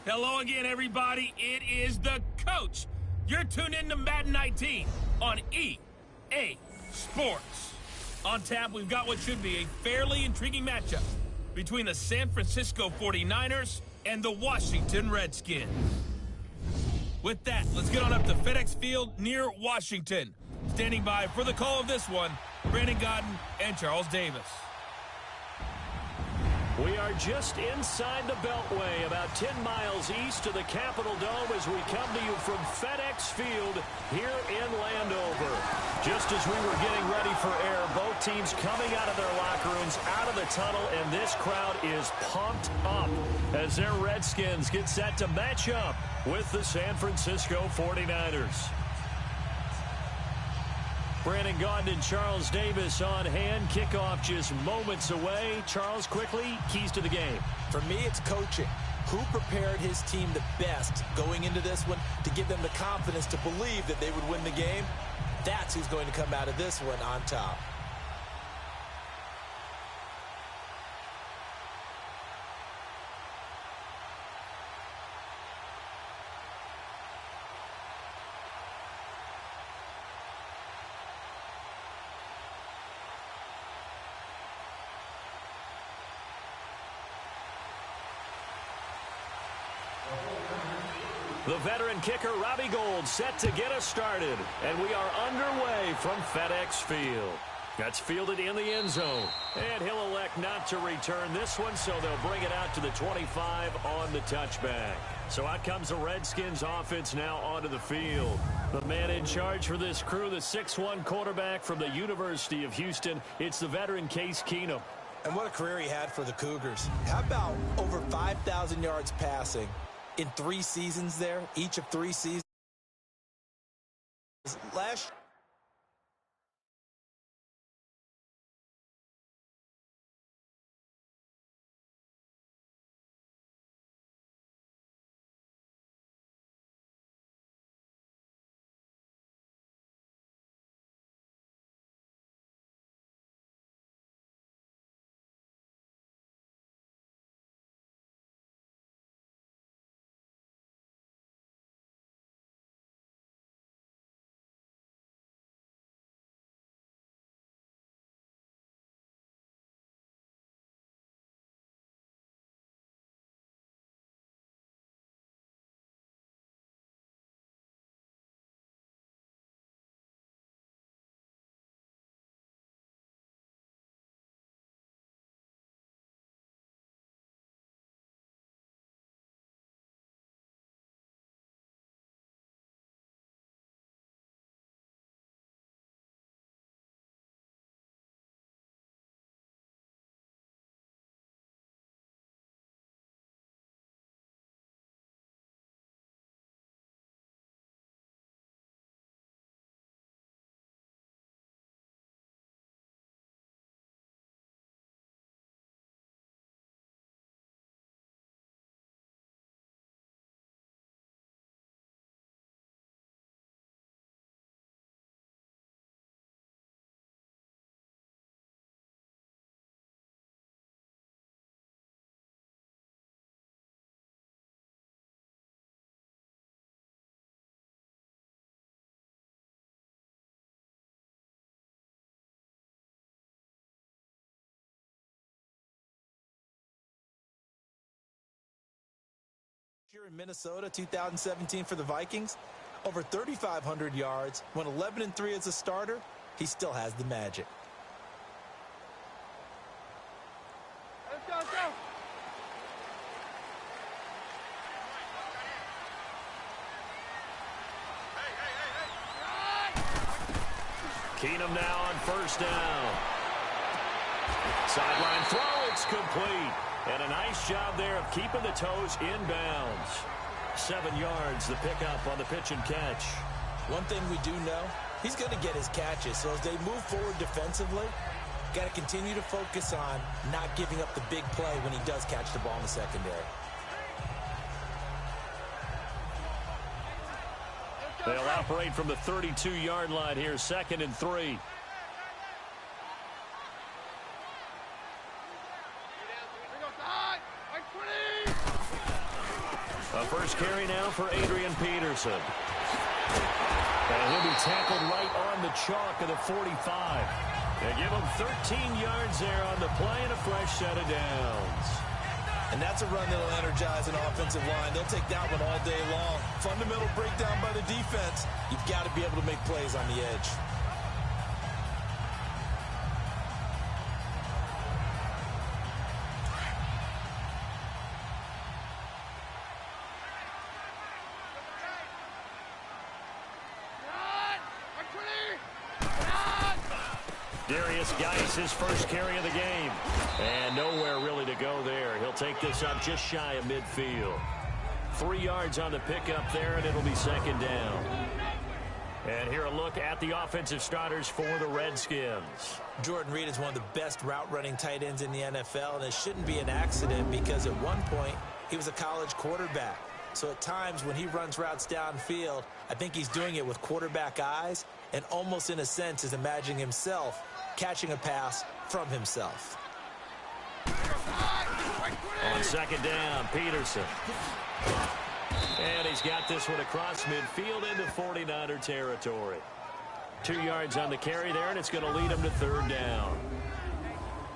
Hello again, everybody. It is the coach. You're tuned in to Madden 19 on EA Sports. On tap, we've got what should be a fairly intriguing matchup between the San Francisco 49ers and the Washington Redskins. With that, let's get on up to FedEx Field near Washington. Standing by for the call of this one, Brandon Godden and Charles Davis. We are just inside the Beltway, about 10 miles east of the Capitol Dome as we come to you from FedEx Field here in Landover. Just as we were getting ready for air, both teams coming out of their locker rooms, out of the tunnel, and this crowd is pumped up as their Redskins get set to match up with the San Francisco 49ers. Brandon Gaudin and Charles Davis on hand. Kickoff just moments away. Charles, quickly, keys to the game. For me, it's coaching. Who prepared his team the best going into this one to give them the confidence to believe that they would win the game? That's who's going to come out of this one on top. The veteran kicker, Robbie Gould, set to get us started. And we are underway from FedEx Field. That's fielded in the end zone. And he'll elect not to return this one, so they'll bring it out to the 25 on the touchback. So out comes the Redskins offense now onto the field. The man in charge for this crew, the 6'1 quarterback from the University of Houston. It's the veteran Case Keenum. And what a career he had for the Cougars. How about over 5,000 yards passing in 3 seasons there, each of 3 seasons? Last year in Minnesota, 2017 for the Vikings, over 3,500 yards, went 11-3 as a starter. He still has the magic. Let's go. Keenum now on first down. Sideline throw, it's complete. And a nice job there of keeping the toes in bounds. 7 yards, the pickup on the pitch and catch. One thing we do know, he's going to get his catches. So as they move forward defensively, got to continue to focus on not giving up the big play when he does catch the ball in the secondary. They'll operate from the 32-yard line here, 2nd and 3. A first carry now for Adrian Peterson. And he'll be tackled right on the chalk of the 45. They give him 13 yards there on the play and a fresh set of downs. And that's a run that'll energize an offensive line. They'll take that one all day long. Fundamental breakdown by the defense. You've got to be able to make plays on the edge. His first carry of the game. And nowhere really to go there. He'll take this up just shy of midfield. 3 yards on the pickup there, and it'll be second down. And here a look at the offensive starters for the Redskins. Jordan Reed is one of the best route-running tight ends in the NFL, and it shouldn't be an accident because at one point he was a college quarterback. So at times when he runs routes downfield, I think he's doing it with quarterback eyes and almost in a sense is imagining himself catching a pass from himself. On second down, Peterson. And he's got this one across midfield into 49er territory. 2 yards on the carry there, and it's going to lead him to third down.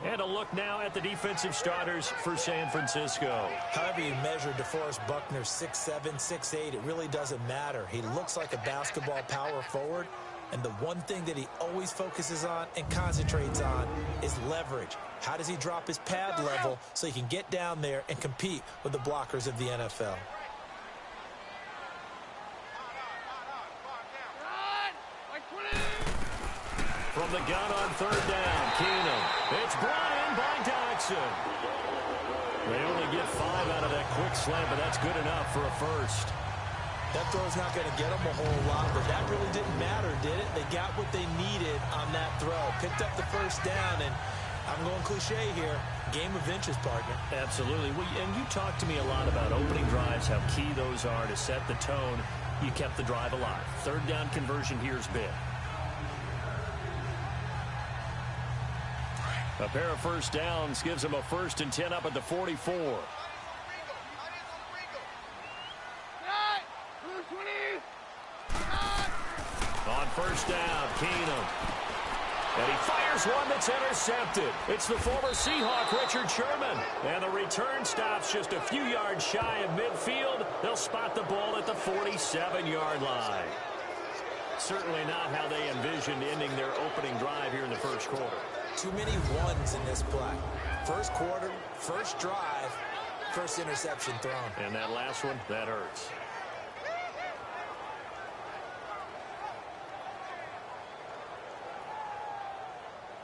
And a look now at the defensive starters for San Francisco. However you measure DeForest Buckner 6'7", 6'8", it really doesn't matter. He looks like a basketball power forward. And the one thing that he always focuses on and concentrates on is leverage. How does he drop his pad level so he can get down there and compete with the blockers of the NFL? From the gun on third down, Keenum. It's brought in by Dodson. They only get 5 out of that quick slant, but that's good enough for a first. That throw's not going to get them a whole lot, but that really didn't matter, did it? They got what they needed on that throw. Picked up the first down, and I'm going cliche here. Game of inches, partner. Absolutely. Well, and you talked to me a lot about opening drives, how key those are to set the tone. You kept the drive alive. Third down conversion here is big. A pair of first downs gives them a 1st and 10 up at the 44. On first down, Keenum. And he fires one that's intercepted. It's the former Seahawk, Richard Sherman. And the return stops just a few yards shy of midfield. They'll spot the ball at the 47-yard line. Certainly not how they envisioned ending their opening drive here in the first quarter. Too many ones in this play. First quarter, first drive, first interception thrown. And that last one, that hurts.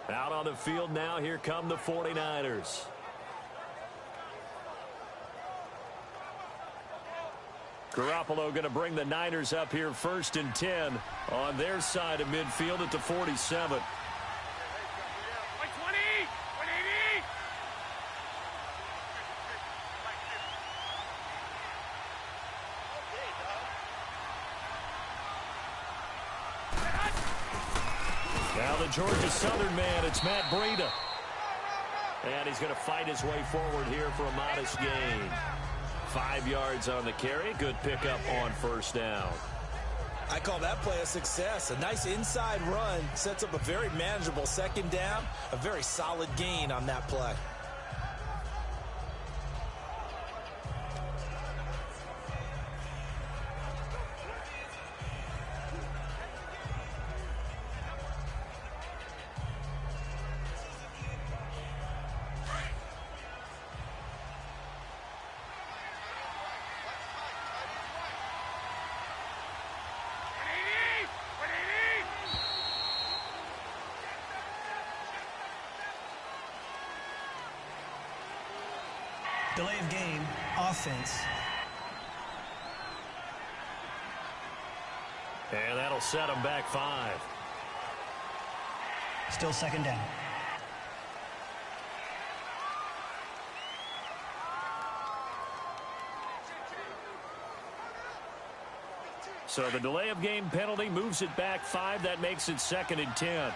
Out on the field now, here come the 49ers. Garoppolo going to bring the Niners up here 1st and 10 on their side of midfield at the 47. Now the Georgia Southern man, it's Matt Breida. And he's going to fight his way forward here for a modest gain. 5 yards on the carry. Good pickup on first down. I call that play a success. A nice inside run sets up a very manageable second down. A very solid gain on that play. Delay of game, offense. And that'll set them back 5. Still second down. So the delay of game penalty moves it back 5. That makes it 2nd and 10.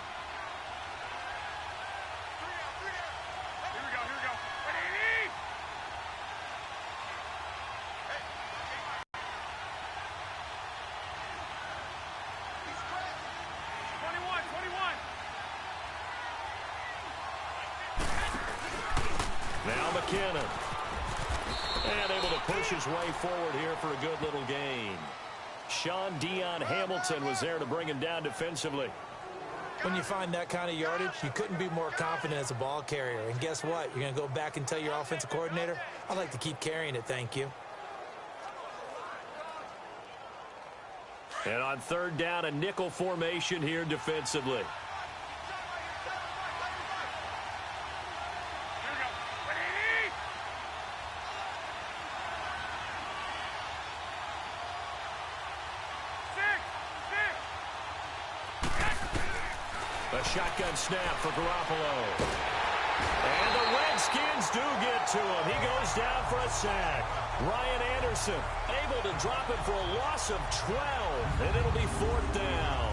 McKinnon. And able to push his way forward here for a good little gain. Sean Dion Hamilton was there to bring him down defensively. When you find that kind of yardage, you couldn't be more confident as a ball carrier. And guess what? You're going to go back and tell your offensive coordinator, I'd like to keep carrying it, thank you. And on third down, a nickel formation here defensively. A shotgun snap for Garoppolo. And the Redskins do get to him. He goes down for a sack. Ryan Anderson able to drop it for a loss of 12. And it'll be fourth down.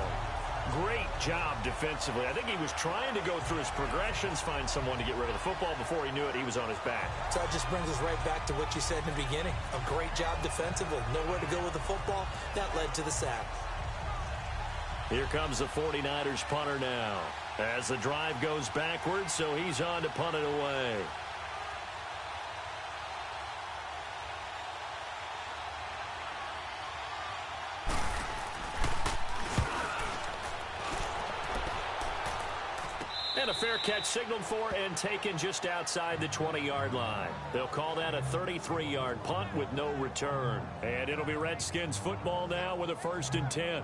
Great job defensively. I think he was trying to go through his progressions, find someone to get rid of the football. Before he knew it, he was on his back. So that just brings us right back to what you said in the beginning. A great job defensively. Nowhere to go with the football. That led to the sack. Here comes the 49ers punter now. As the drive goes backwards, so he's on to punt it away. And a fair catch signaled for and taken just outside the 20-yard line. They'll call that a 33-yard punt with no return. And it'll be Redskins football now with a 1st and 10.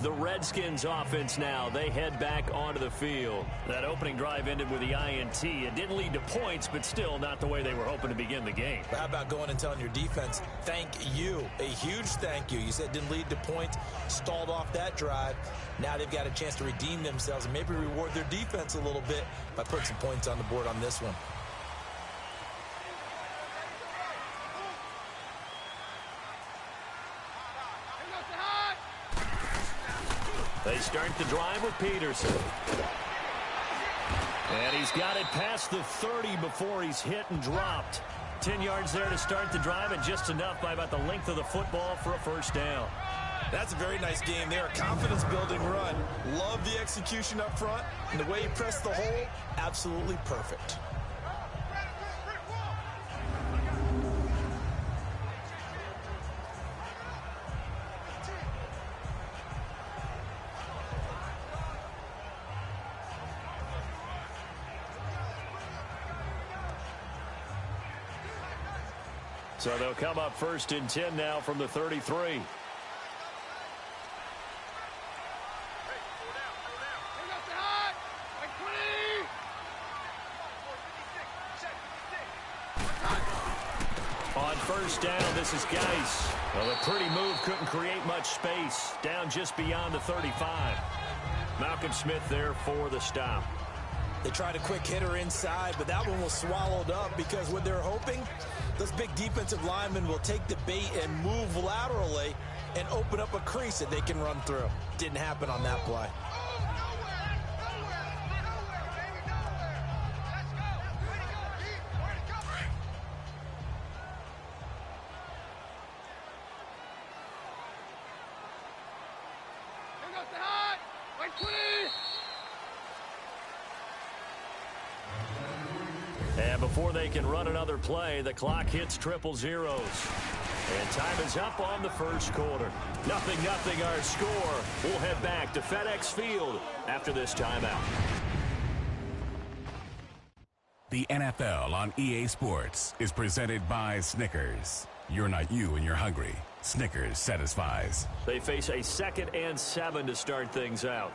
The Redskins offense now, they head back onto the field. That opening drive ended with the INT. It didn't lead to points, but still not the way they were hoping to begin the game. How about going and telling your defense, thank you, a huge thank you. You said it didn't lead to points, stalled off that drive. Now they've got a chance to redeem themselves and maybe reward their defense a little bit by putting some points on the board on this one. They start the drive with Peterson. And he's got it past the 30 before he's hit and dropped. 10 yards there to start the drive, and just enough by about the length of the football for a 1st down. That's a very nice game there. A confidence-building run. Love the execution up front. And the way he pressed the hole, absolutely perfect. So they'll come up 1st and 10 now from the 33. On 1st down, this is Geis. Well, a pretty move, couldn't create much space. Down just beyond the 35. Malcolm Smith there for the stop. They tried a quick hitter inside, but that one was swallowed up because what they're hoping, those big defensive linemen will take the bait and move laterally and open up a crease that they can run through. Didn't happen on that play. And before they can run another play, the clock hits triple zeros. And time is up on the 1st quarter. 0-0 our score. We'll head back to FedEx Field after this timeout. The NFL on EA Sports is presented by Snickers. You're not you and you're hungry. Snickers satisfies. They face a 2nd and 7 to start things out.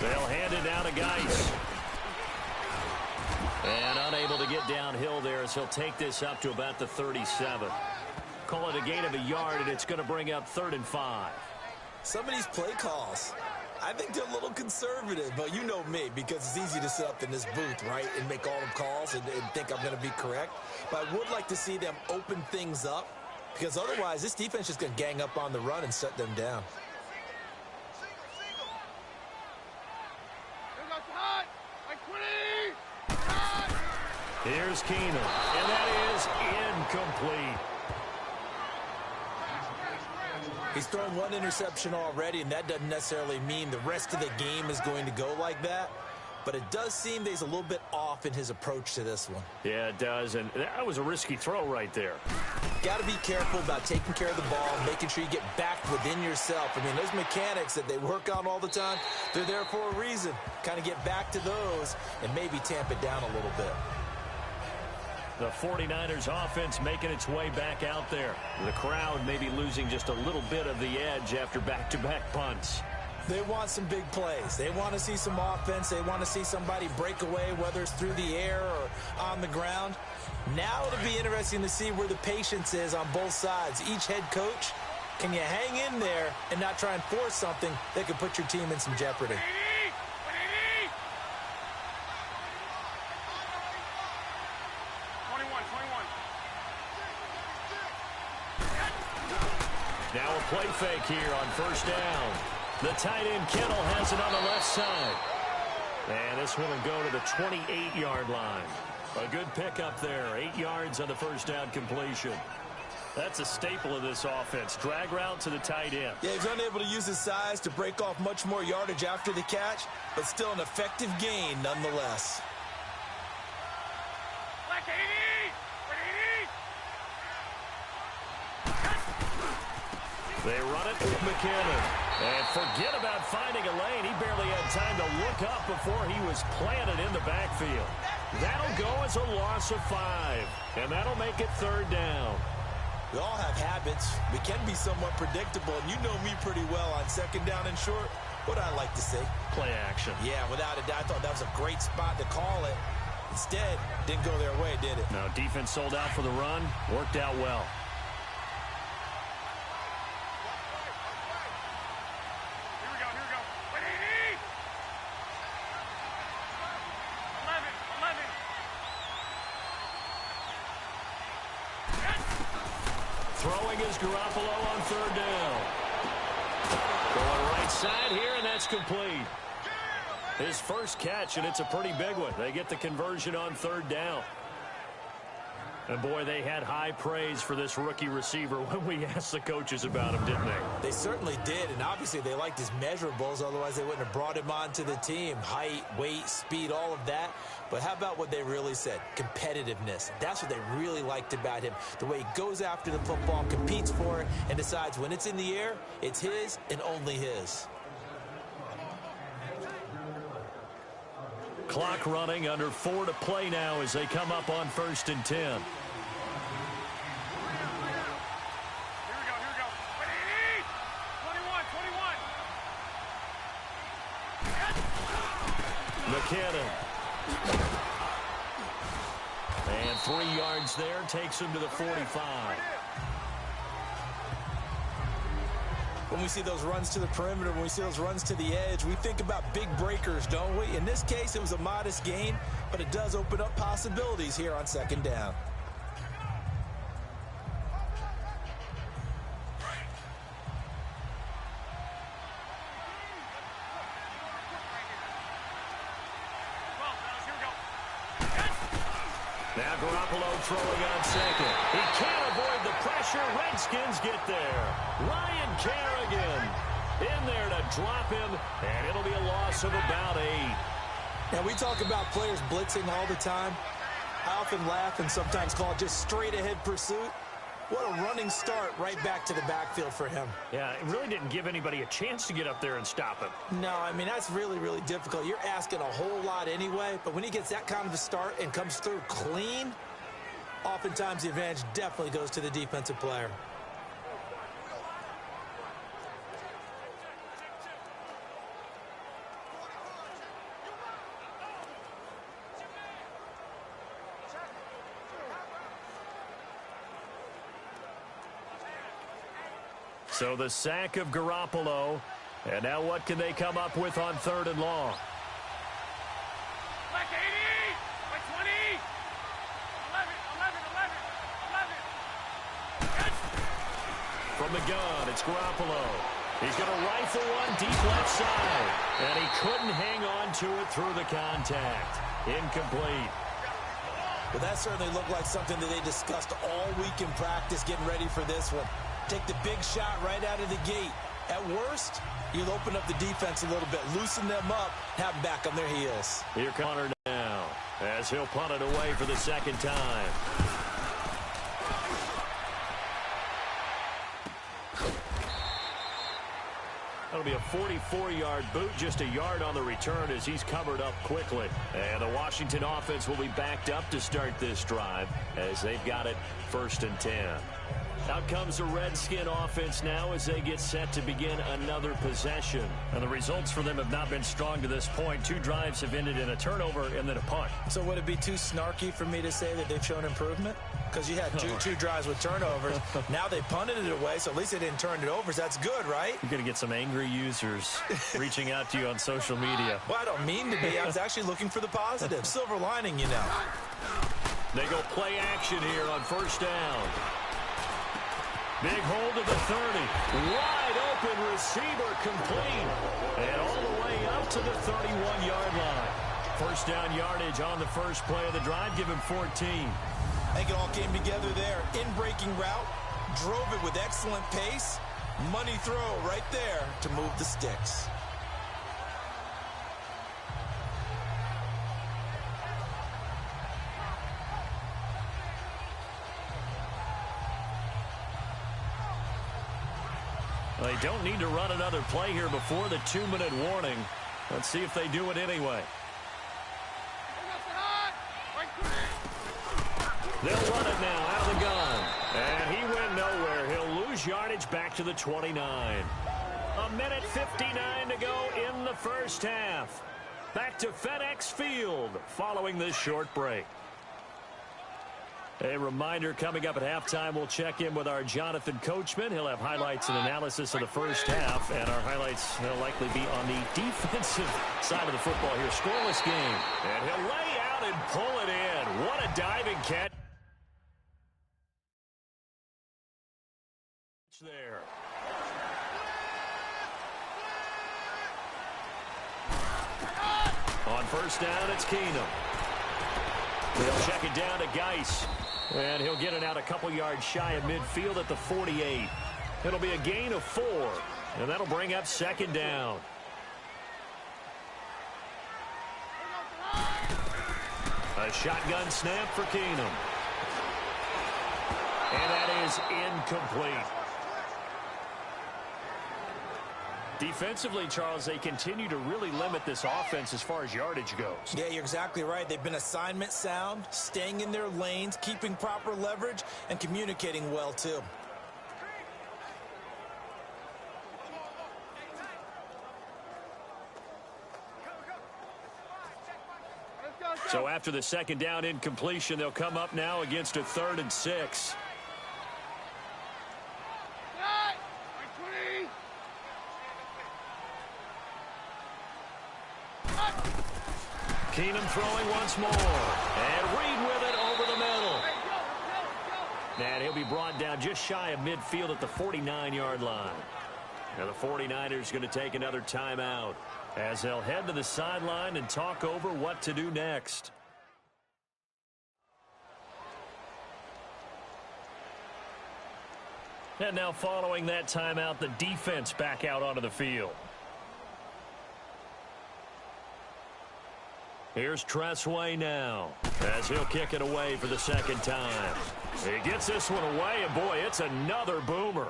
They'll hand it down to Geis. And unable to get downhill there as he'll take this up to about the 37. Call it a gain of a yard, and it's going to bring up 3rd and 5. Some of these play calls, I think they're a little conservative, but you know me, because it's easy to sit up in this booth, right, and make all the calls and think I'm going to be correct. But I would like to see them open things up, because otherwise this defense is going to gang up on the run and shut them down. Here's Keenum, and that is incomplete. He's thrown one interception already, and that doesn't necessarily mean the rest of the game is going to go like that. But it does seem that he's a little bit off in his approach to this one. Yeah, it does, and that was a risky throw right there. Got to be careful about taking care of the ball, making sure you get back within yourself. I mean, those mechanics that they work on all the time, they're there for a reason. Kind of get back to those and maybe tamp it down a little bit. The 49ers offense making its way back out there. The crowd maybe losing just a little bit of the edge after back-to-back punts. They want some big plays. They want to see some offense. They want to see somebody break away, whether it's through the air or on the ground. Now it'll be interesting to see where the patience is on both sides. Each head coach, can you hang in there and not try and force something that could put your team in some jeopardy? Now a play fake here on first down. The tight end Kittle has it on the left side. And this one will go to the 28-yard line. A good pickup there. 8 yards on the first down completion. That's a staple of this offense. Drag route to the tight end. Yeah, he's unable to use his size to break off much more yardage after the catch, but still an effective gain nonetheless. They run it with McKinnon. And forget about finding a lane. He barely had time to look up before he was planted in the backfield. That'll go as a loss of 5. And that'll make it third down. We all have habits. We can be somewhat predictable, and you know me pretty well on second down and short. What I like to say? Play action. Yeah, without a doubt. I thought that was a great spot to call it. Instead, didn't go their way, did it? Now, defense sold out for the run. Worked out well. Throwing is Garoppolo on third down. Going right side here, and that's complete. His first catch, and it's a pretty big one. They get the conversion on third down. And, boy, they had high praise for this rookie receiver when we asked the coaches about him, didn't they? They certainly did, and obviously they liked his measurables. Otherwise, they wouldn't have brought him onto the team. Height, weight, speed, all of that. But how about what they really said? Competitiveness. That's what they really liked about him. The way he goes after the football, competes for it, and decides when it's in the air, it's his and only his. Clock running, under 4 to play now as they come up on 1st and 10. McKinnon. And 3 yards there, takes him to the 45. When we see those runs to the perimeter, when we see those runs to the edge, we think about big breakers, don't we? In this case, it was a modest gain, but it does open up possibilities here on second down. Now Garoppolo throwing on second. He can't avoid the pressure. Redskins get there. Ryan Kerrigan in there to drop him, and it'll be a loss of about 8. Now, we talk about players blitzing all the time. I often laugh and sometimes call it just straight-ahead pursuit. What a running start right back to the backfield for him. Yeah, it really didn't give anybody a chance to get up there and stop him. No, I mean, that's really, really difficult. You're asking a whole lot anyway, but when he gets that kind of a start and comes through clean, oftentimes the advantage definitely goes to the defensive player. So the sack of Garoppolo, And now what can they come up with on 3rd and long? Like 80, like 20, 11. From the gun, it's Garoppolo. He's going to rifle one deep left side. And he couldn't hang on to it through the contact. Incomplete. Well, that certainly looked like something that they discussed all week in practice getting ready for this one. Take the big shot right out of the gate. At worst, you'll open up the defense a little bit, loosen them up, have them back on their heels. Here comes Hunter now, as he'll punt it away for the 2nd time. That'll be a 44-yard boot, just a yard on the return as he's covered up quickly. And the Washington offense will be backed up to start this drive as they've got it 1st and 10. Out comes the Redskin offense now as they get set to begin another possession. And the results for them have not been strong to this point. 2 drives have ended in a turnover and then a punt. So would it be too snarky for me to say that they've shown improvement? Because you had two drives with turnovers. Now they punted it away, so at least they didn't turn it over. So that's good, right? You're going to get some angry users reaching out to you on social media. Well, I don't mean to be. I was actually looking for the positive. Silver lining, you know. They go play action here on 1st down. Big hold of the 30. Wide open receiver complete. And all the way up to the 31-yard line. 1st down yardage on the first play of the drive. Give him 14. I think it all came together there. In-breaking route. Drove it with excellent pace. Money throw right there to move the sticks. They don't need to run another play here before the 2-minute warning. Let's see if they do it anyway. They'll run it now out of the gun. And he went nowhere. He'll lose yardage back to the 29. 1:59 to go in the 1st half. Back to FedEx Field following this short break. A reminder, coming up at halftime, we'll check in with our Jonathan Coachman. He'll have highlights and analysis of the 1st half, and our highlights will likely be on the defensive side of the football here. Scoreless game. And he'll lay out and pull it in. What a diving catch there. On 1st down, it's Keenum. They'll check it down to Geis. And he'll get it out a couple yards shy of midfield at the 48. It'll be a gain of 4. And that'll bring up 2nd down. A shotgun snap for Keenum. And that is incomplete. Defensively, Charles, they continue to really limit this offense as far as yardage goes. Yeah, you're exactly right. They've been assignment sound, staying in their lanes, keeping proper leverage, and communicating well, too. So after the 2nd down incompletion, they'll come up now against a 3rd and 6. Keenum throwing once more. And Reed with it over the middle. And he'll be brought down just shy of midfield at the 49-yard line. Now the 49ers going to take another timeout as they'll head to the sideline and talk over what to do next. And now following that timeout, the defense back out onto the field. Here's Tressway now as he'll kick it away for the 2nd time. He gets this one away, and boy, it's another boomer.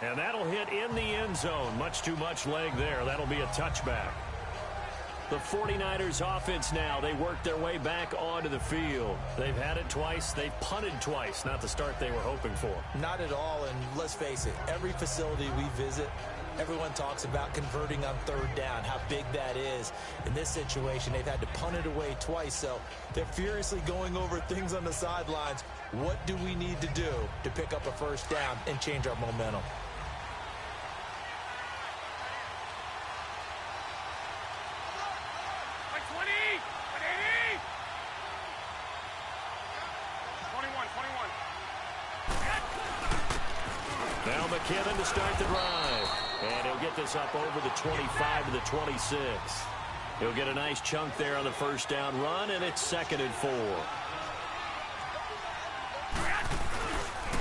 And that'll hit in the end zone. Much too much leg there. That'll be a touchback. The 49ers offense now, they work their way back onto the field. They've had it twice. They've punted twice. Not the start they were hoping for. Not at all, and let's face it, every facility we visit, everyone talks about converting on 3rd down, how big that is. In this situation, they've had to punt it away twice, so they're furiously going over things on the sidelines. What do we need to do to pick up a 1st down and change our momentum? McKinnon to start the drive. And he'll get this up over the 25 to the 26. He'll get a nice chunk there on the first down run, and it's 2nd and 4.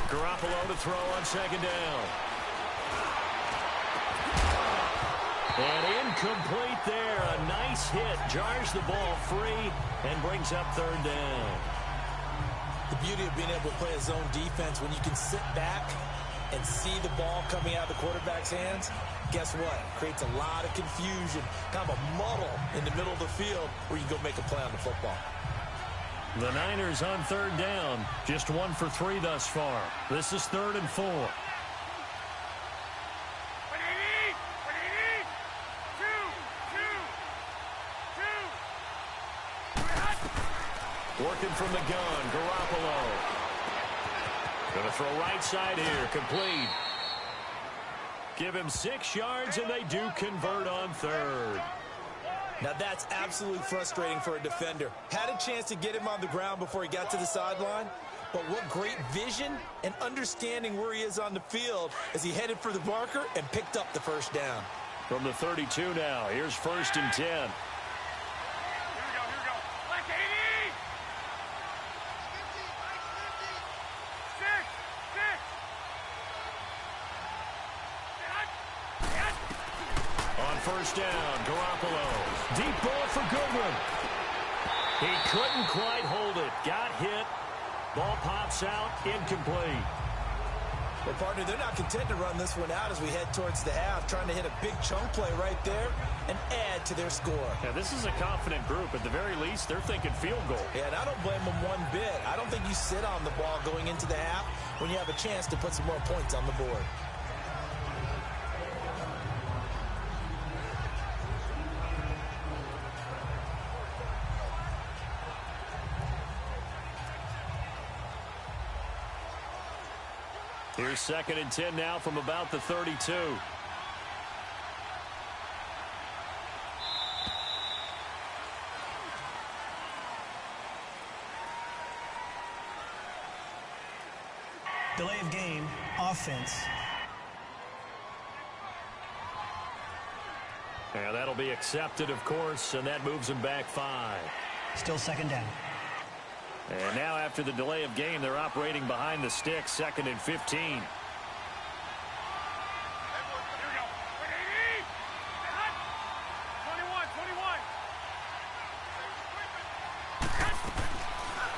Garoppolo to throw on 2nd down. And incomplete there. A nice hit. Jars the ball free and brings up 3rd down. The beauty of being able to play a zone defense, when you can sit back and see the ball coming out of the quarterback's hands, guess what? Creates a lot of confusion, kind of a muddle in the middle of the field where you go make a play on the football. The Niners on 3rd down. Just 1 for 3 thus far. This is 3rd and 4. Working from the gun, Garoppolo. Going to throw right side here, complete. Give him 6 yards, and they do convert on 3rd. Now that's absolutely frustrating for a defender. Had a chance to get him on the ground before he got to the sideline, but what great vision and understanding where he is on the field as he headed for the marker and picked up the first down. From the 32 now, here's 1st and 10. First down, Garoppolo. Deep ball for Goodwin. He couldn't quite hold it. Got hit. Ball pops out. Incomplete. Well, partner, they're not content to run this one out as we head towards the half, trying to hit a big chunk play right there and add to their score. Yeah, this is a confident group. At the very least, they're thinking field goal. Yeah, and I don't blame them one bit. I don't think you sit on the ball going into the half when you have a chance to put some more points on the board. Here's 2nd and 10 now from about the 32. Delay of game, offense. Yeah, that'll be accepted, of course, and that moves him back 5. Still 2nd down. And now after the delay of game, they're operating behind the sticks, 2nd and 15.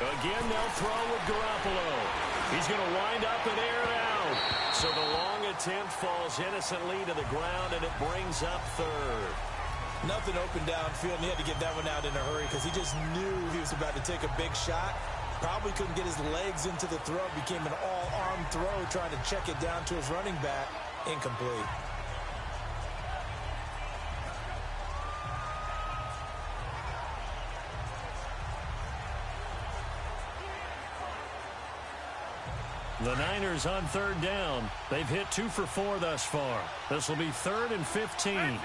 Again, they'll throw with Garoppolo. He's going to wind up and air it out. So the long attempt falls innocently to the ground, and it brings up 3rd. Nothing open downfield, and he had to get that one out in a hurry because he just knew he was about to take a big shot. Probably couldn't get his legs into the throw. Became an all-arm throw trying to check it down to his running back. Incomplete. The Niners on 3rd down. They've hit 2 for 4 thus far. This will be 3rd and 15. 13,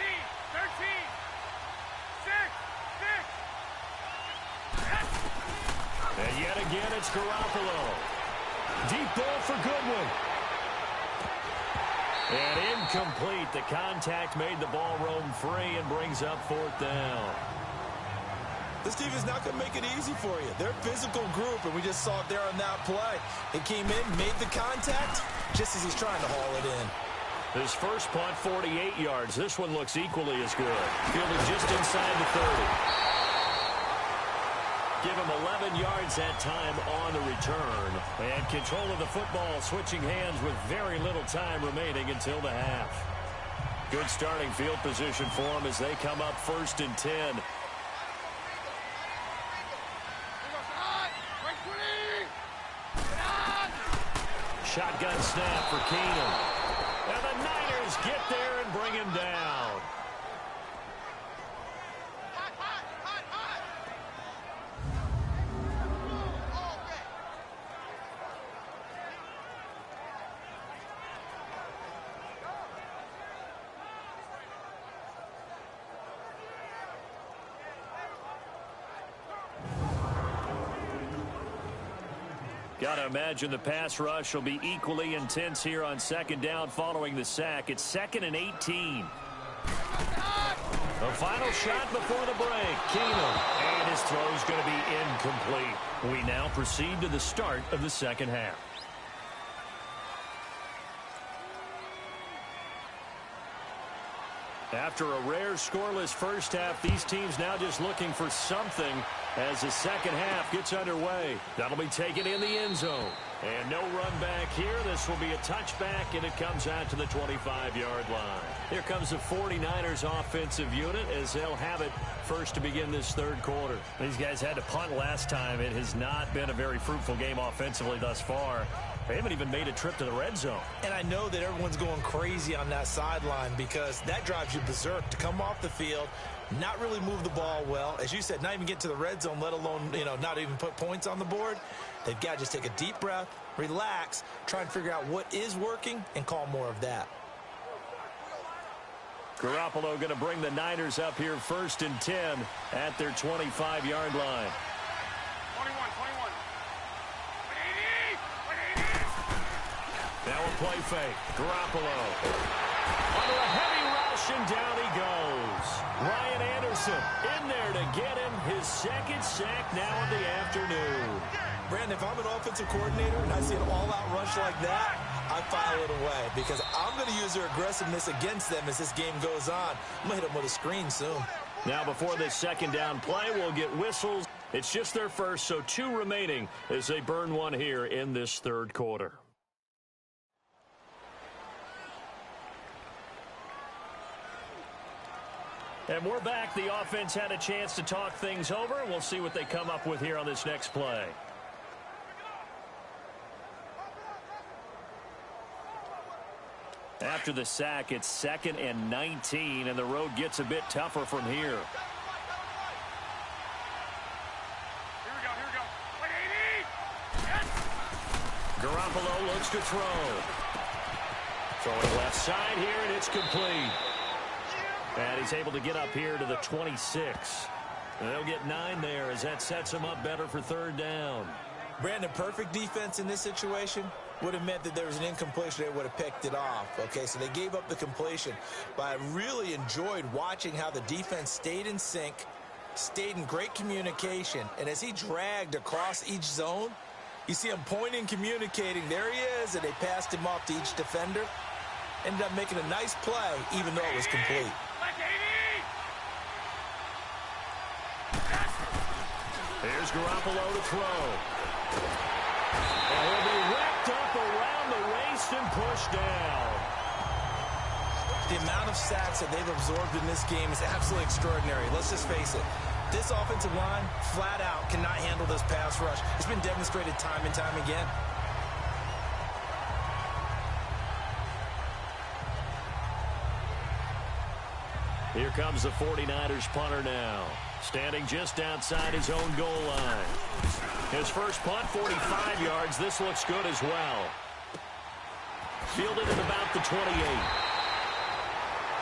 6, 6. And yet again, it's Garoppolo. Deep ball for Goodwin. And incomplete. The contact made the ball roam free and brings up 4th down. This team is not going to make it easy for you. They're a physical group, and we just saw it there on that play. It came in, made the contact, just as he's trying to haul it in. His first punt, 48 yards. This one looks equally as good. Fielded just inside the 30. Give him 11 yards that time on the return. And control of the football, switching hands with very little time remaining until the half. Good starting field position for them as they come up 1st and 10. Shotgun snap for Keenum. And the Niners get there and bring him down. Got to imagine the pass rush will be equally intense here on second down following the sack. It's 2nd and 18. The final shot before the break. Keenum. And his throw is going to be incomplete. We now proceed to the start of the second half. After a rare scoreless first half, these teams now just looking for something as the second half gets underway. That'll be taken in the end zone. And no run back here. This will be a touchback, and it comes out to the 25-yard line. Here comes the 49ers offensive unit as they'll have it first to begin this third quarter. These guys had to punt last time. It has not been a very fruitful game offensively thus far. They haven't even made a trip to the red zone. And I know that everyone's going crazy on that sideline because that drives you berserk to come off the field, not really move the ball well. As you said, not even get to the red zone, let alone, not even put points on the board. They've got to just take a deep breath, relax, try and figure out what is working, and call more of that. Garoppolo going to bring the Niners up here 1st and 10 at their 25-yard line. 21. Now a play fake. Garoppolo. Under a heavy rush, and down he goes. Ryan Anderson in there to get him his second sack now in the afternoon. Brandon, if I'm an offensive coordinator and I see an all-out rush like that, I file it away because I'm going to use their aggressiveness against them as this game goes on. I'm going to hit them with a screen soon. Now before this second down play, we'll get whistles. It's just their first, so 2 remaining as they burn one here in this third quarter. And we're back. The offense had a chance to talk things over. We'll see what they come up with here on this next play. After the sack, it's 2nd and 19, and the road gets a bit tougher from here. Here we go. 180. Yes. Garoppolo looks to throw. Throwing left side here, and it's complete. And he's able to get up here to the 26. And they'll get 9 there as that sets him up better for third down. Brandon, perfect defense in this situation would have meant that there was an incompletion. They would have picked it off. Okay, so they gave up the completion. But I really enjoyed watching how the defense stayed in sync, stayed in great communication. And as he dragged across each zone, you see him pointing, communicating. There he is, and they passed him off to each defender. Ended up making a nice play, even though it was complete. Here's Garoppolo to throw. And he'll be wrapped up around the waist and pushed down. The amount of sacks that they've absorbed in this game is absolutely extraordinary. Let's just face it. This offensive line, flat out, cannot handle this pass rush. It's been demonstrated time and time again. Here comes the 49ers punter now. Standing just outside his own goal line. His first punt, 45 yards. This looks good as well. Fielded at about the 28.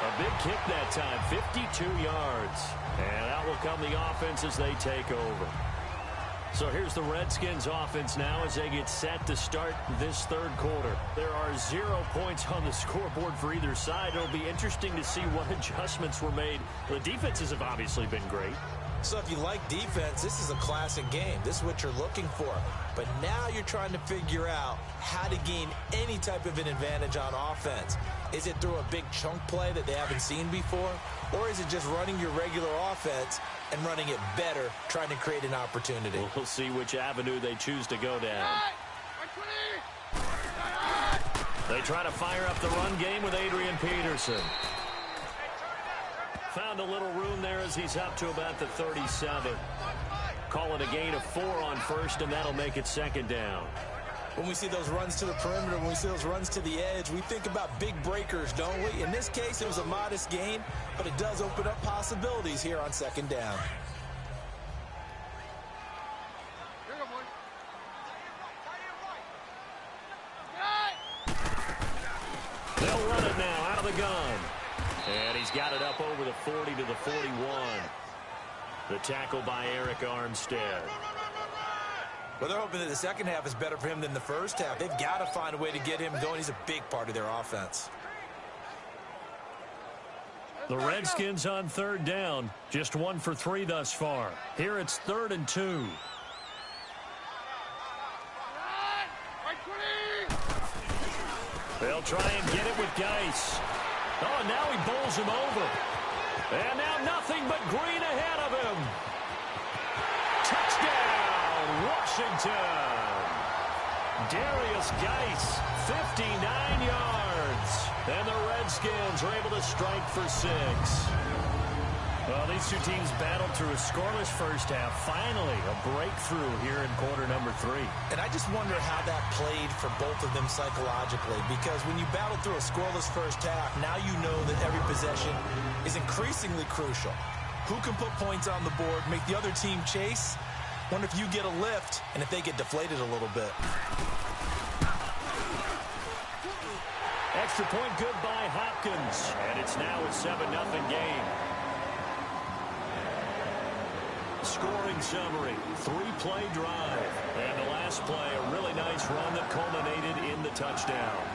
A big kick that time, 52 yards. And out will come the offense as they take over. So here's the Redskins offense now as they get set to start this third quarter. There are 0 points on the scoreboard for either side. It'll be interesting to see what adjustments were made. The defenses have obviously been great. So if you like defense, this is a classic game. This is what you're looking for. But now you're trying to figure out how to gain any type of an advantage on offense. Is it through a big chunk play that they haven't seen before? Or is it just running your regular offense and running it better, trying to create an opportunity? We'll see which avenue they choose to go down. They try to fire up the run game with Adrian Peterson. Found a little room there as he's up to about the 37. Call it a gain of 4 on first, and that'll make it second down. When we see those runs to the perimeter, when we see those runs to the edge, we think about big breakers, don't we? In this case, it was a modest gain, but it does open up possibilities here on second down. They'll run it now out of the gun. And he's got it up over the 40 to the 41. The tackle by Eric Armstead. Well, they're hoping that the second half is better for him than the first half. They've got to find a way to get him going. He's a big part of their offense. The Redskins on third down. Just 1 for 3 thus far. Here it's 3rd and 2. They'll try and get it with Geis. Oh, now he bowls him over. And now nothing but green ahead of him. Touchdown, Washington. Darius Geis, 59 yards. And the Redskins are able to strike for 6. Well, these two teams battled through a scoreless first half. Finally, a breakthrough here in quarter number 3. And I just wonder how that played for both of them psychologically, because when you battle through a scoreless first half, now you know that every possession is increasingly crucial. Who can put points on the board, make the other team chase? Wonder if you get a lift and if they get deflated a little bit. Extra point good by Hopkins. And it's now a 7-0 game. Scoring summary, 3-play drive. And the last play, a really nice run that culminated in the touchdown.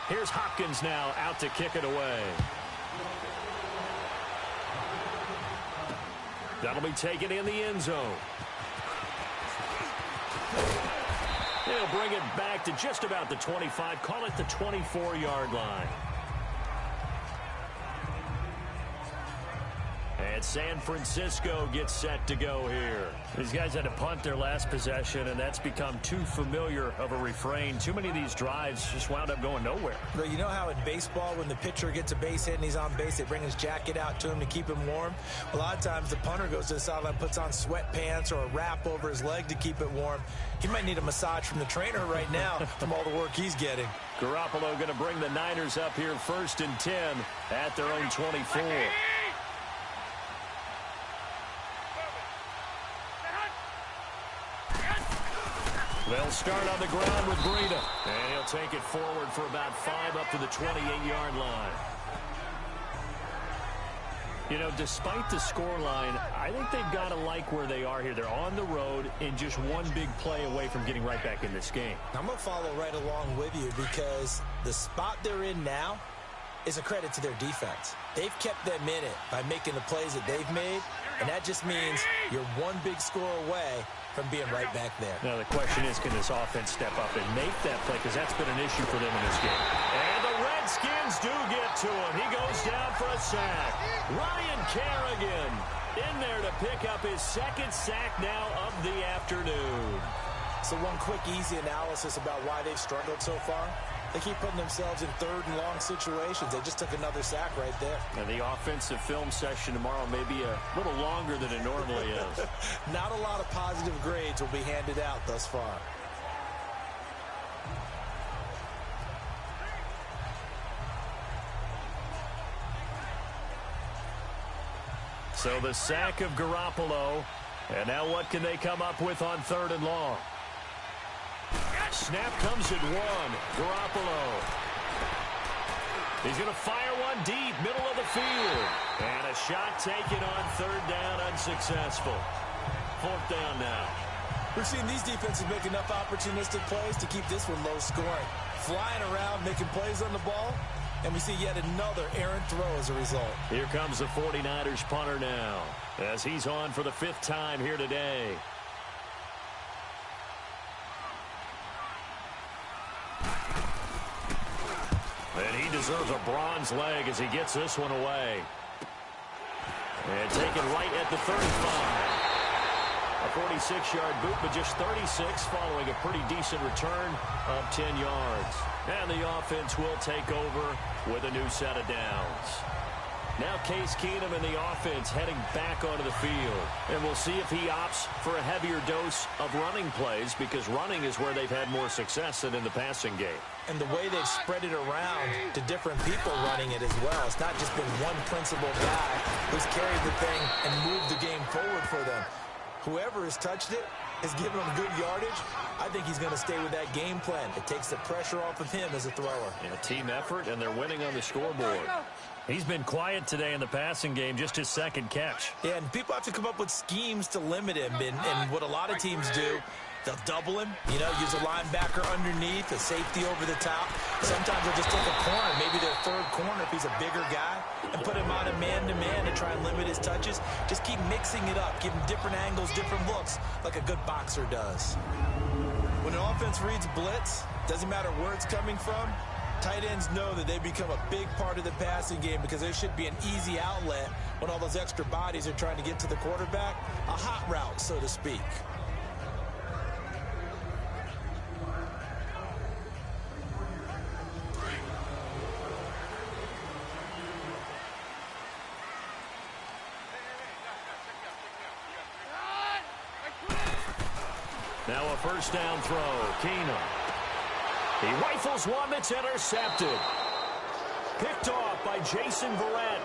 Here's Hopkins now out to kick it away. That'll be taken in the end zone. He'll bring it back to just about the 25. Call it the 24-yard line. And San Francisco gets set to go here. These guys had to punt their last possession, and that's become too familiar of a refrain. Too many of these drives just wound up going nowhere. But you know how in baseball, when the pitcher gets a base hit and he's on base, they bring his jacket out to him to keep him warm? A lot of times the punter goes to the sideline, puts on sweatpants or a wrap over his leg to keep it warm. He might need a massage from the trainer right now from all the work he's getting. Garoppolo going to bring the Niners up here 1st and 10 at their own 24. They'll start on the ground with Breida. And he'll take it forward for about 5 up to the 28-yard line. You know, despite the scoreline, I think they've got to like where they are here. They're on the road and just one big play away from getting right back in this game. I'm going to follow right along with you because the spot they're in now is a credit to their defense. They've kept them in it by making the plays that they've made, and that just means you're one big score away from being right back there. Now the question is, can this offense step up and make that play? Because that's been an issue for them in this game. And the Redskins do get to him. He goes down for a sack. Ryan Kerrigan in there to pick up his 2nd sack now of the afternoon. So one quick, easy analysis about why they've struggled so far. They keep putting themselves in 3rd and long situations. They just took another sack right there. And the offensive film session tomorrow may be a little longer than it normally is. Not a lot of positive grades will be handed out thus far. So the sack of Garoppolo. And now what can they come up with on 3rd and long? Snap comes at 1. Garoppolo. He's going to fire one deep, middle of the field. And a shot taken on 3rd down, unsuccessful. 4th down now. We're seeing these defenses make enough opportunistic plays to keep this one low scoring. Flying around, making plays on the ball. And we see yet another errant throw as a result. Here comes the 49ers punter now, as he's on for the 5th time here today. And he deserves a bronze leg as he gets this one away. And taken right at the 35. A 46-yard boot, but just 36 following a pretty decent return of 10 yards. And the offense will take over with a new set of downs. Now Case Keenum and the offense heading back onto the field. And we'll see if he opts for a heavier dose of running plays, because running is where they've had more success than in the passing game. And the way they've spread it around to different people running it as well. It's not just been one principal guy who's carried the thing and moved the game forward for them. Whoever has touched it has given them good yardage. I'd think he's going to stay with that game plan. It takes the pressure off of him as a thrower. Yeah, team effort, and they're winning on the scoreboard. He's been quiet today in the passing game, just his second catch. Yeah, and people have to come up with schemes to limit him. And what a lot of teams do, they'll double him, use a linebacker underneath, a safety over the top. Sometimes they'll just take a corner, maybe their third corner if he's a bigger guy, and put him on a man-to-man to try and limit his touches. Just keep mixing it up, give him different angles, different looks, like a good boxer does. When an offense reads blitz, doesn't matter where it's coming from, tight ends know that they become a big part of the passing game because there should be an easy outlet when all those extra bodies are trying to get to the quarterback. A hot route, so to speak. Now a first down throw. Keenum. He rifles one that's intercepted. Picked off by Jason Verrett.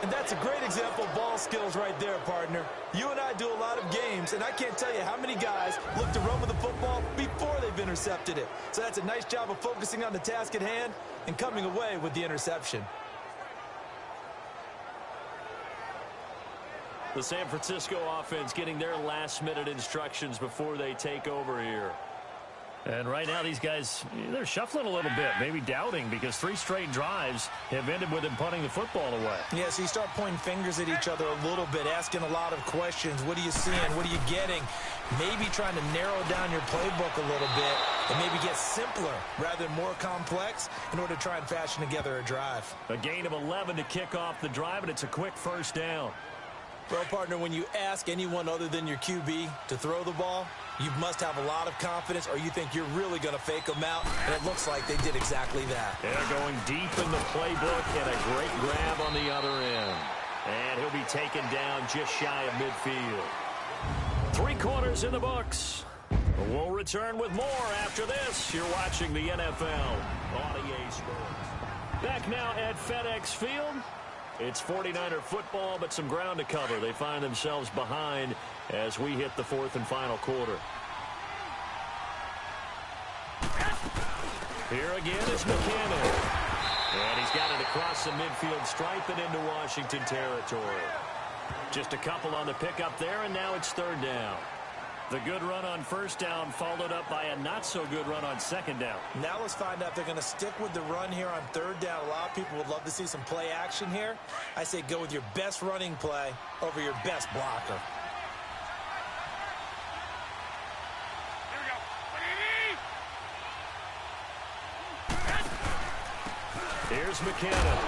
And that's a great example of ball skills right there, partner. You and I do a lot of games, and I can't tell you how many guys look to run with the football before they've intercepted it. So that's a nice job of focusing on the task at hand and coming away with the interception. The San Francisco offense getting their last-minute instructions before they take over here. And right now, these guys, they're shuffling a little bit, maybe doubting, because 3 straight drives have ended with them punting the football away. Yeah, so you start pointing fingers at each other a little bit, asking a lot of questions. What are you seeing? What are you getting? Maybe trying to narrow down your playbook a little bit and maybe get simpler rather than more complex in order to try and fashion together a drive. A gain of 11 to kick off the drive, and it's a quick first down. Well, partner, when you ask anyone other than your QB to throw the ball, you must have a lot of confidence or you think you're really going to fake them out, and it looks like they did exactly that. They're going deep in the playbook and a great grab on the other end. And he'll be taken down just shy of midfield. 3 quarters in the books. We'll return with more after this. You're watching the NFL on EA Sports. Back now at FedEx Field. It's 49er football, but some ground to cover. They find themselves behind as we hit the 4th and final quarter. Here again is McKinnon. And he's got it across the midfield stripe and into Washington territory. Just a couple on the pickup there, and now it's 3rd down. The good run on first down followed up by a not-so-good run on 2nd down. Now let's find out if they're going to stick with the run here on 3rd down. A lot of people would love to see some play action here. I say go with your best running play over your best blocker. Here we go. Here's McKinnon.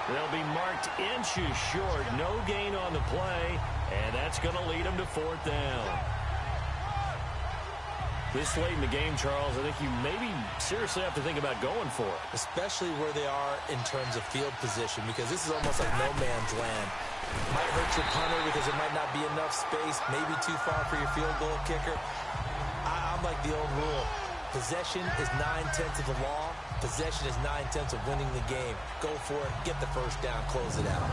They'll be marked inches short. No gain on the play, and that's going to lead them to 4th down. This late in the game, Charles, I think you maybe seriously have to think about going for it. Especially where they are in terms of field position, because this is almost like no man's land. Might hurt your punter because there might not be enough space, maybe too far for your field goal kicker. I'm like the old rule. Possession is 9/10 of the law. Possession is 9/10 of winning the game. Go for it. Get the first down. Close it out.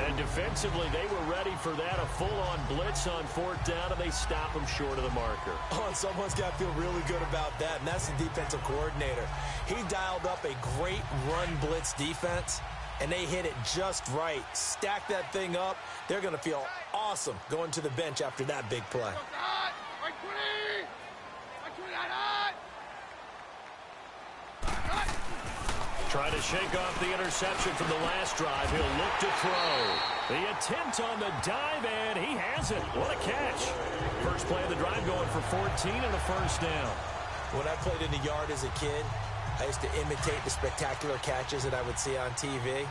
And defensively, they were ready for that. A full-on blitz on 4th down, and they stop them short of the marker. Oh, and someone's got to feel really good about that, and that's the defensive coordinator. He dialed up a great run blitz defense, and they hit it just right. Stack that thing up. They're going to feel awesome going to the bench after that big play. Try to shake off the interception from the last drive. He'll look to throw. The attempt on the dive, and he has it. What a catch. First play of the drive going for 14 and a first down. When I played in the yard as a kid, I used to imitate the spectacular catches that I would see on TV.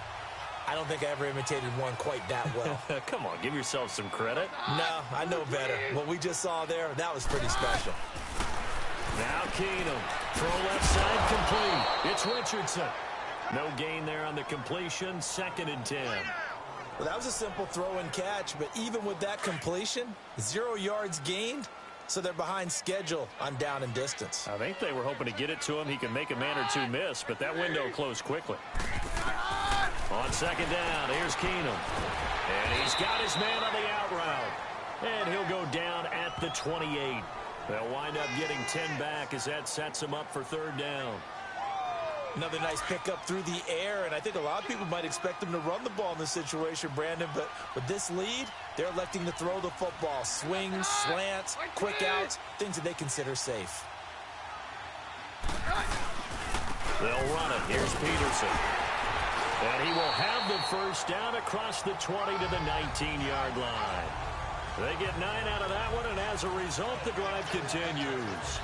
I don't think I ever imitated one quite that well. Come on, give yourself some credit. No, I know better. What we just saw there, that was pretty special. Now Keenum. Throw left side complete. It's Richardson. No gain there on the completion. 2nd and 10. Well, that was a simple throw and catch, but even with that completion, 0 yards gained, so they're behind schedule on down and distance. I think they were hoping to get it to him. He can make a man or two miss, but that window closed quickly. On 2nd down, here's Keenum. And he's got his man on the out route. And he'll go down the 28. They'll wind up getting 10 back as that sets them up for third down. Another nice pickup through the air, and I think a lot of people might expect them to run the ball in this situation, Brandon, but with this lead, they're electing to throw the football. Swings, slants, quick outs, things that they consider safe. They'll run it. Here's Peterson. And he will have the first down across the 20 to the 19-yard line. They get 9 out of that one, and as a result, the drive continues.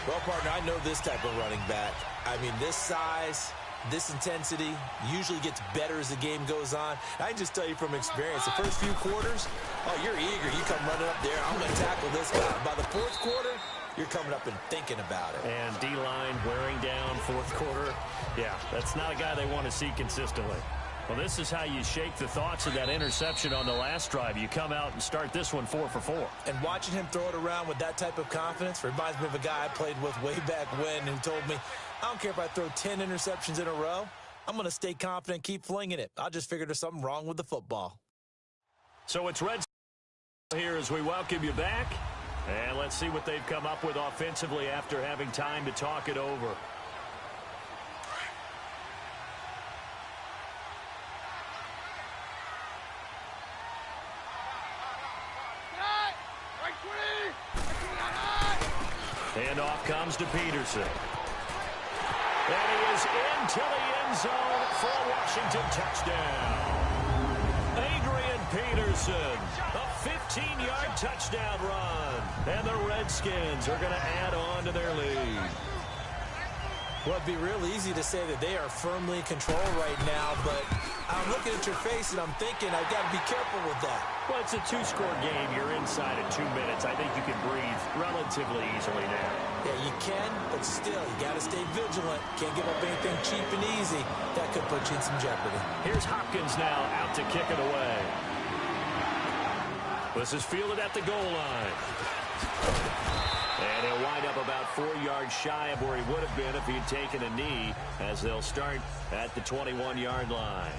Well, partner, I know this type of running back. I mean, this size, this intensity usually gets better as the game goes on. I can just tell you from experience, the first few quarters, oh, you're eager. You come running up there, I'm going to tackle this guy. By the fourth quarter, you're coming up and thinking about it. And D-line wearing down fourth quarter. Yeah, that's not a guy they want to see consistently. Well, this is how you shake the thoughts of that interception on the last drive. You come out and start this one 4 for 4. And watching him throw it around with that type of confidence reminds me of a guy I played with way back when who told me, I don't care if I throw 10 interceptions in a row. I'm going to stay confident, keep flinging it. I just figured there's something wrong with the football. So it's Red here as we welcome you back. And let's see what they've come up with offensively after having time to talk it over. Handoff comes to Peterson. And he is into the end zone for a Washington touchdown. Adrian Peterson, a 15-yard touchdown run. And the Redskins are going to add on to their lead. Well, it'd be real easy to say that they are firmly in control right now, but I'm looking at your face and I'm thinking I've got to be careful with that. Well, it's a two-score game. You're inside at 2 minutes. I think you can breathe relatively easily now. Yeah, you can, but still, you got to stay vigilant. Can't give up anything cheap and easy. That could put you in some jeopardy. Here's Hopkins now out to kick it away. This is fielded at the goal line. And he'll wind up about 4 yards shy of where he would have been if he'd taken a knee, as they'll start at the 21-yard line.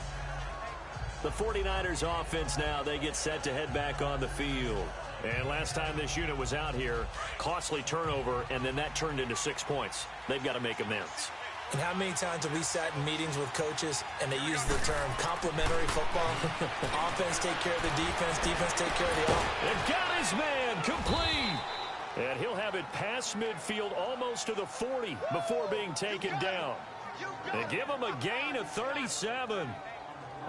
The 49ers offense now, they get set to head back on the field. And last time this unit was out here, costly turnover, and then that turned into 6 points. They've got to make amends. And how many times have we sat in meetings with coaches and they use the term complementary football? Offense take care of the defense, defense take care of the offense. They've got his man complete. And he'll have it past midfield almost to the 40 before being taken down. They give him a gain of 37.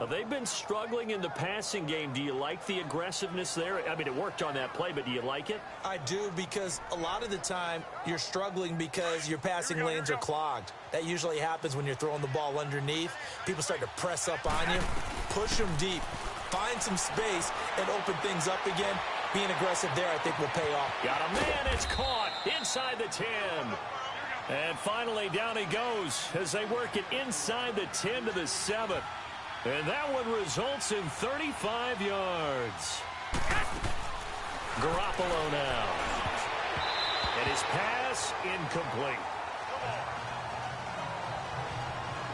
They've been struggling in the passing game. Do you like the aggressiveness there? I mean, it worked on that play, but do you like it? I do, because a lot of the time you're struggling because your passing lanes are clogged. That usually happens when you're throwing the ball underneath. People start to press up on you. Push them deep. Find some space and open things up again. Being aggressive there, I think, will pay off. Got a man. It's caught inside the 10. And finally, down he goes as they work it inside the 10 to the 7. And that one results in 35 yards. Garoppolo now. And his pass incomplete.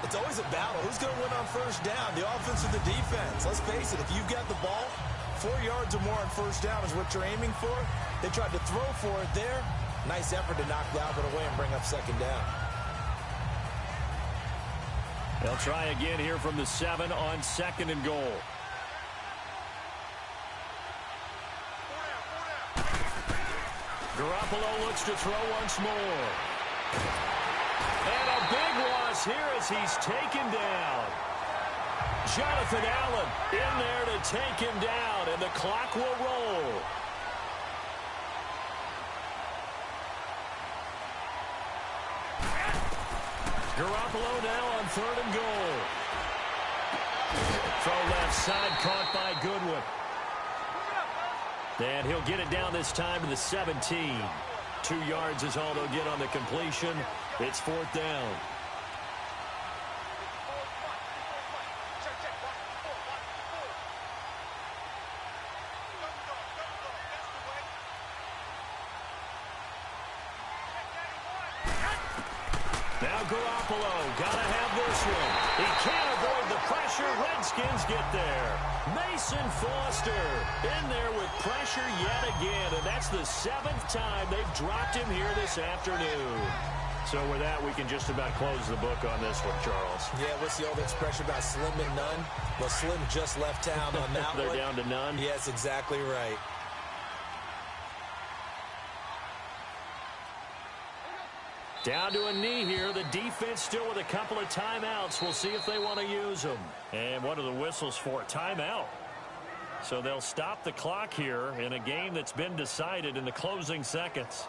It's always a battle. Who's going to win on first down, the offense or the defense? Let's face it, if you've got the ball, 4 yards or more on first down is what you're aiming for. They tried to throw for it there. Nice effort to knock Dalvin away and bring up second down. They'll try again here from the 7 on 2nd and goal. Garoppolo looks to throw once more. And a big loss here as he's taken down. Jonathan Allen in there to take him down, and the clock will roll. Garoppolo now on 3rd and goal. Throw left side, caught by Goodwin. And he'll get it down this time to the 17. 2 yards is all they'll get on the completion. It's 4th down. Now Garoppolo, gotta have this one. He can't avoid the pressure. Redskins get there. Mason Foster in there with pressure yet again, and that's the 7th time they've dropped him here this afternoon. So with that, we can just about close the book on this one, Charles. Yeah, what's the old expression about slim and none? Well, Slim just left town on that They're one. down to none? Yes, exactly right. Down to a knee here. The defense still with a couple of timeouts. We'll see if they want to use them. And what are the whistles for? Timeout. So they'll stop the clock here in a game that's been decided in the closing seconds.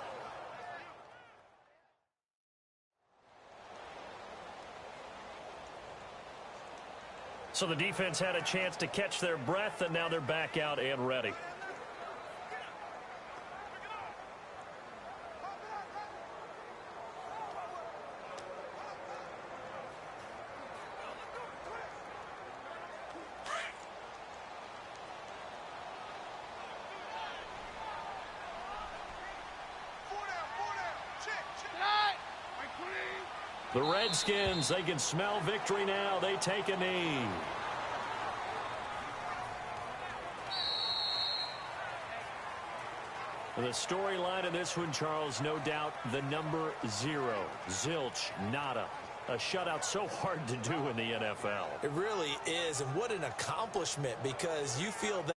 So the defense had a chance to catch their breath, and now they're back out and ready. The Redskins, they can smell victory now. They take a knee. The storyline of this one, Charles, no doubt the number 0. Zilch, nada. A shutout so hard to do in the NFL. It really is, and what an accomplishment, because you feel that